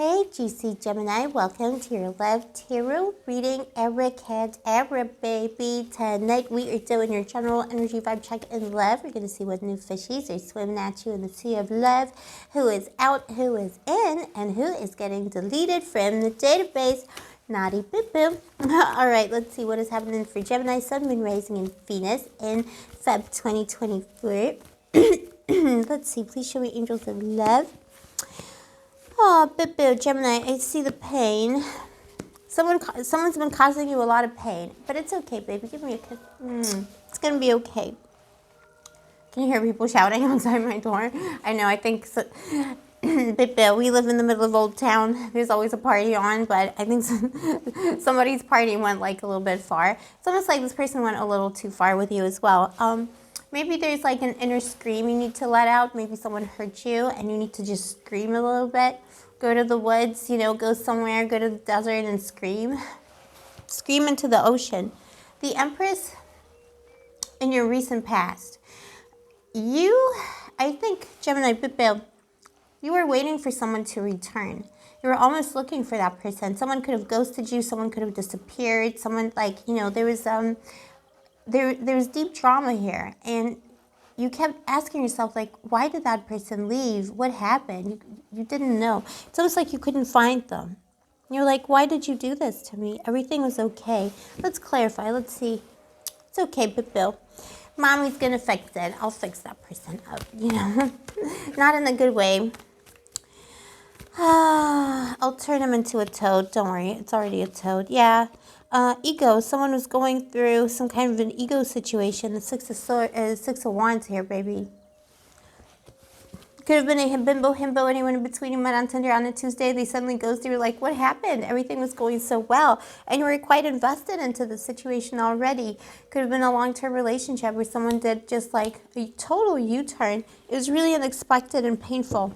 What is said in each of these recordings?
Hey GC Gemini, welcome to your Love Tarot reading. Eric and Era, baby. Tonight we are doing your general energy vibe check in love. We're going to see what new fishies are swimming at you in the sea of love, who is out, who is in, and who is getting deleted from the database. Naughty boo-boo. All right, let's see what is happening for Gemini, Sun, Moon, Rising, and Venus in Feb 2024. Let's see, please show me angels of love. Oh, boo-boo, Gemini, I see the pain. Someone's been causing you a lot of pain, but it's okay, baby. Give me a kiss. It's gonna be okay. Can you hear people shouting outside my door? I know, I think so. Boo-boo, we live in the middle of Old Town. There's always a party on, but I think somebody's party went like a little bit far. It's almost like this person went a little too far with you as well. Maybe there's like an inner scream you need to let out. Maybe someone hurt you and you need to just scream a little bit. Go to the woods, go somewhere, go to the desert and scream. Scream into the ocean. The Empress, in your recent past, I think, Gemini, you were waiting for someone to return. You were almost looking for that person. Someone could have ghosted you. Someone could have disappeared. Someone there was deep trauma here, and you kept asking yourself, like, why did that person leave? What happened? You didn't know. It's almost like you couldn't find them. You're like, why did you do this to me? Everything was okay. Let's clarify. Let's see. It's okay, Bill. Mommy's gonna fix it. I'll fix that person up, Not in a good way. I'll turn him into a toad. Don't worry. It's already a toad. Yeah. Ego. Someone was going through some kind of an ego situation. The Six of Wands here, baby. Could have been a bimbo, himbo, anyone in between you met on Tinder on a Tuesday. They suddenly ghosted you. Like, what happened? Everything was going so well. And you were quite invested into the situation already. Could have been a long-term relationship where someone did just like a total U-turn. It was really unexpected and painful.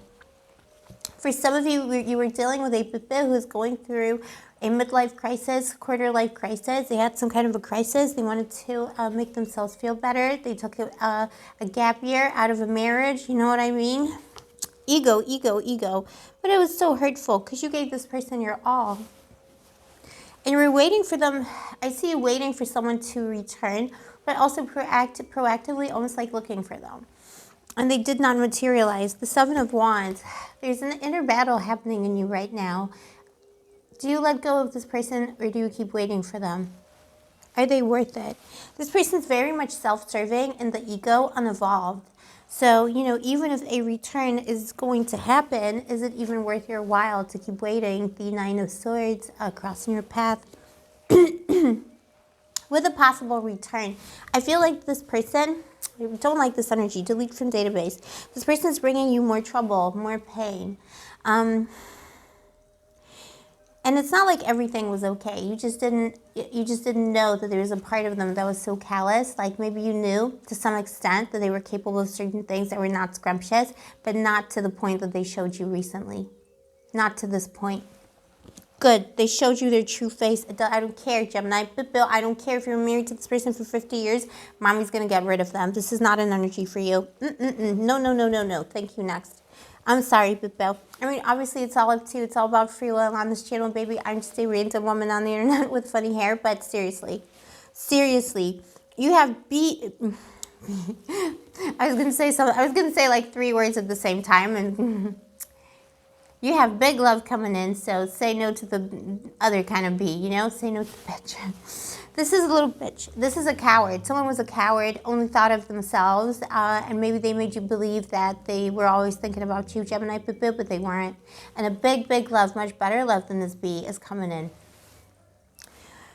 For some of you, you were dealing with a bebe who was going through a midlife crisis, quarter-life crisis. They had some kind of a crisis. They wanted to make themselves feel better. They took a gap year out of a marriage. You know what I mean? Ego, ego, ego. But it was so hurtful because you gave this person your all. And you were waiting for them. I see you waiting for someone to return, but also proactively, almost like looking for them. And they did not materialize. The Seven of Wands. There's an inner battle happening in you right now. Do you let go of this person or do you keep waiting for them? Are they worth it? This person's very much self-serving and the ego unevolved. So, even if a return is going to happen, is it even worth your while to keep waiting? The Nine of Swords crossing your path. With a possible return. I feel like this person, I don't like this energy, delete from database. This person is bringing you more trouble, more pain. And it's not like everything was okay. You just didn't know that there was a part of them that was so callous. Like maybe you knew to some extent that they were capable of certain things that were not scrumptious, but not to the point that they showed you recently. Not to this point. Good. They showed you their true face. I don't care, Gemini. But Bill, I don't care if you're married to this person for 50 years. Mommy's going to get rid of them. This is not an energy for you. No, no, no, no, no. Thank you. Next. I'm sorry, but Bill. I mean, obviously, it's all up to you. It's all about free will on this channel, baby. I'm just a random woman on the internet with funny hair. But seriously, you have I was gonna say like 3 words at the same time, and you have big love coming in. So say no to the other kind of bee. Say no to the bitch. This is a little bitch. This is a coward. Someone was a coward, only thought of themselves, and maybe they made you believe that they were always thinking about you, Gemini, but they weren't. And a big, big love, much better love than this bee, is coming in.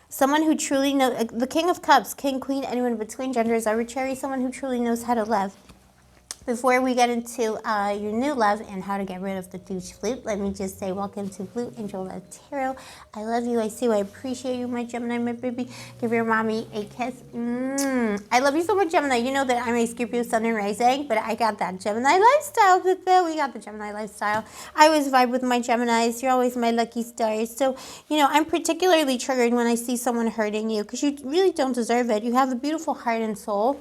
Someone who truly knows, the King of Cups, King, Queen, anyone in between, gender is arbitrary, someone who truly knows how to love. Before we get into your new love and how to get rid of the douche flute, let me just say welcome to Blue Angel Love Tarot. I love you. I see you. I appreciate you, my Gemini, my baby. Give your mommy a kiss. I love you so much, Gemini. You know that I'm a Scorpio Sun and Rising, but I got that Gemini lifestyle. We got the Gemini lifestyle. I always vibe with my Geminis. You're always my lucky stars. So, I'm particularly triggered when I see someone hurting you because you really don't deserve it. You have a beautiful heart and soul.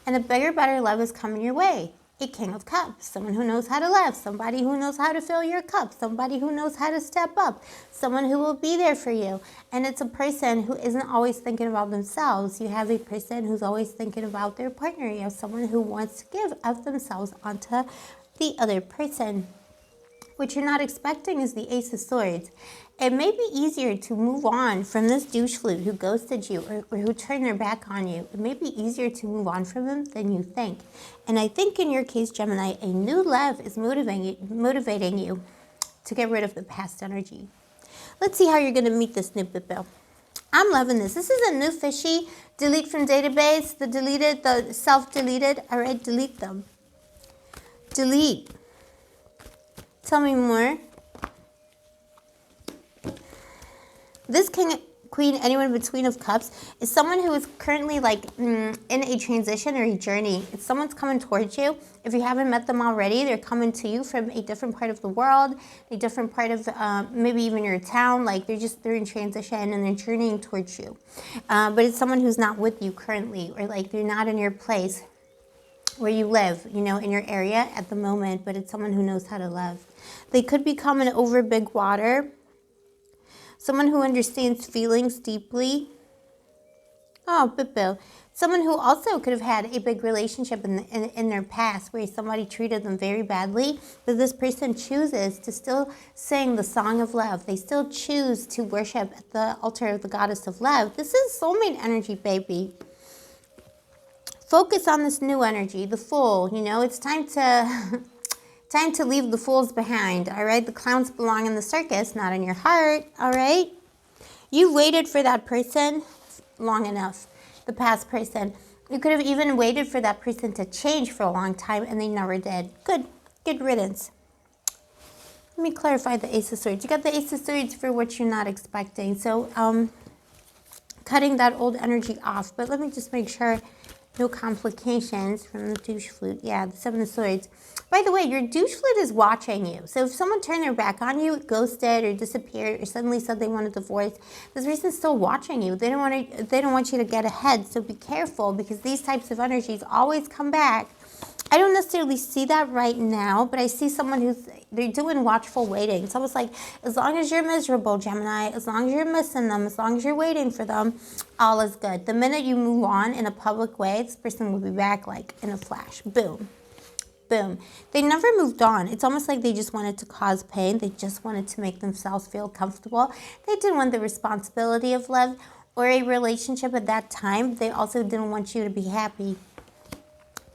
And a bigger, better love is coming your way. a King of Cups, someone who knows how to love, somebody who knows how to fill your cup, somebody who knows how to step up, someone who will be there for you. And it's a person who isn't always thinking about themselves. You have a person who's always thinking about their partner. You have someone who wants to give of themselves onto the other person. What you're not expecting is the Ace of Swords. It may be easier to move on from this douche flute who ghosted you or who turned their back on you. It may be easier to move on from him than you think. And I think in your case, Gemini, a new love is motivating you to get rid of the past energy. Let's see how you're going to meet this new Bill. I'm loving this. This is a new fishy. Delete from database. The deleted, the self-deleted. All right, delete them. Delete. Tell me more. This King, Queen, anyone between of Cups is someone who is currently like in a transition or a journey. It's someone's coming towards you. If you haven't met them already, they're coming to you from a different part of the world, a different part of maybe even your town. Like they're in transition and they're journeying towards you. But it's someone who's not with you currently, or like they're not in your place where you live, you know, in your area at the moment, but it's someone who knows how to love. They could be coming over big water. Someone who understands feelings deeply. Oh, Bill. Someone who also could have had a big relationship in their past where somebody treated them very badly, but this person chooses to still sing the song of love. They still choose to worship at the altar of the goddess of love. This is soulmate energy, baby. Focus on this new energy, the Fool. You know, it's time to leave the fools behind, all right? The clowns belong in the circus, not in your heart, all right? You waited for that person long enough, the past person. You could have even waited for that person to change for a long time, and they never did. Good riddance. Let me clarify the Ace of Swords. You got the Ace of Swords for what you're not expecting. So cutting that old energy off. But let me just make sure no complications from the douche flute. Yeah, the Seven of Swords. By the way, your douche flute is watching you. So if someone turned their back on you, ghosted or disappeared or suddenly said they want a divorce, this person's still watching you. They don't want you to get ahead. So be careful, because these types of energies always come back. I don't necessarily see that right now, but I see someone they're doing watchful waiting. It's almost like, as long as you're miserable, Gemini, as long as you're missing them, as long as you're waiting for them, all is good. The minute you move on in a public way, this person will be back like in a flash. Boom. Boom. They never moved on. It's almost like they just wanted to cause pain. They just wanted to make themselves feel comfortable. They didn't want the responsibility of love or a relationship at that time. They also didn't want you to be happy.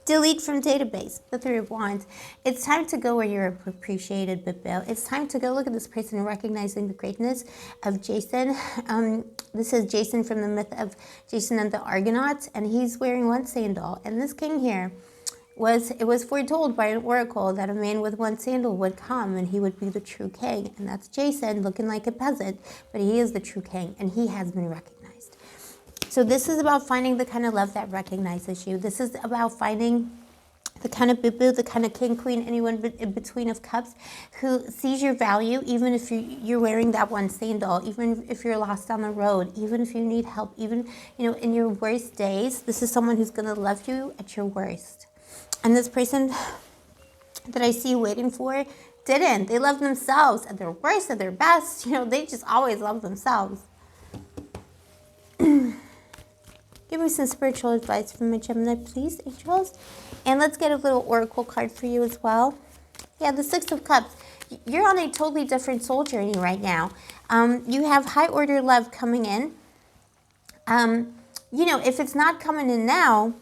Delete from database, the Three of Wands. It's time to go where you're appreciated, Bill. It's time to go look at this person and recognizing the greatness of Jason. This is Jason from the myth of Jason and the Argonauts, and he's wearing one sandal. And this king here, it was foretold by an oracle that a man with one sandal would come and he would be the true king. And that's Jason, looking like a peasant, but he is the true king, and he has been recognized. So this is about finding the kind of love that recognizes you. This is about finding the kind of boo-boo, the kind of king, queen, anyone in between of cups who sees your value, even if you're wearing that one sandal, even if you're lost on the road, even if you need help, even, you know, in your worst days. This is someone who's going to love you at your worst. And this person that I see you waiting for didn't. They love themselves at their worst, at their best. You know, they just always love themselves. Give me some spiritual advice from a Gemini, please, angels. And let's get a little oracle card for you as well. Yeah, the Six of Cups. You're on a totally different soul journey right now. You have high order love coming in. You know, if it's not coming in now,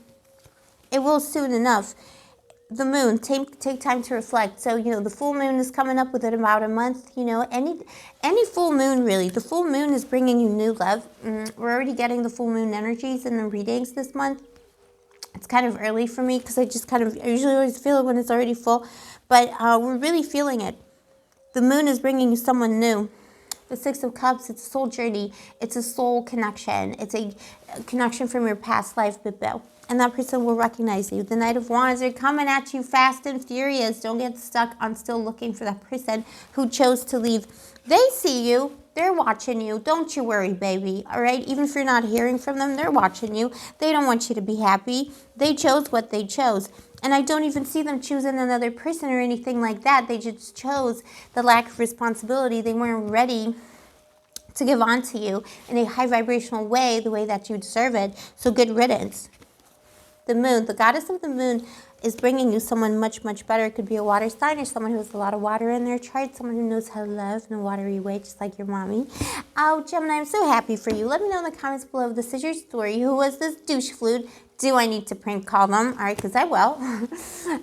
it will soon enough. The moon, take time to reflect. So, you know, the full moon is coming up within about a month. You know, any full moon, really. The full moon is bringing you new love. We're already getting the full moon energies in the readings this month. It's kind of early for me because I usually always feel it when it's already full. But we're really feeling it. The moon is bringing you someone new. The Six of Cups, it's a soul journey. It's a soul connection. It's a connection from your past life, Bill. And that person will recognize you. The Knight of Wands, they're coming at you fast and furious. Don't get stuck on still looking for that person who chose to leave. They see you. They're watching you. Don't you worry, baby. All right? Even if you're not hearing from them, they're watching you. They don't want you to be happy. They chose what they chose. And I don't even see them choosing another person or anything like that. They just chose the lack of responsibility. They weren't ready to give on to you in a high vibrational way, the way that you deserve it. So good riddance. The moon, the goddess of the moon, is bringing you someone much, much better. It could be a water sign or someone who has a lot of water in their chart, someone who knows how to love in a watery way, just like your mommy. Oh, Gemini, I'm so happy for you. Let me know in the comments below if this is your story. Who was this douche flute? Do I need to prank call them? All right, because I will.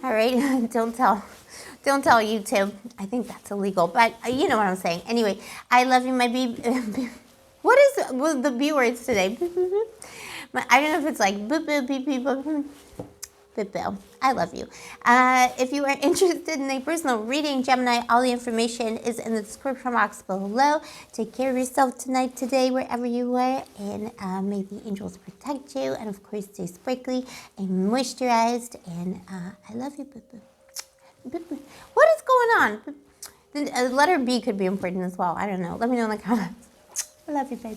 All right, don't tell YouTube. I think that's illegal, but you know what I'm saying. Anyway, I love you, my baby. What is the B words today? I don't know if it's like boop, boop, beep, beep, boop. Boo. I love you. If you are interested in a personal reading, Gemini, all the information is in the description box below. Take care of yourself tonight, today, wherever you are, and may the angels protect you, and of course, stay sparkly and moisturized, and I love you, boo. What is going on? The letter B could be important as well. I don't know. Let me know in the comments. I love you, babe.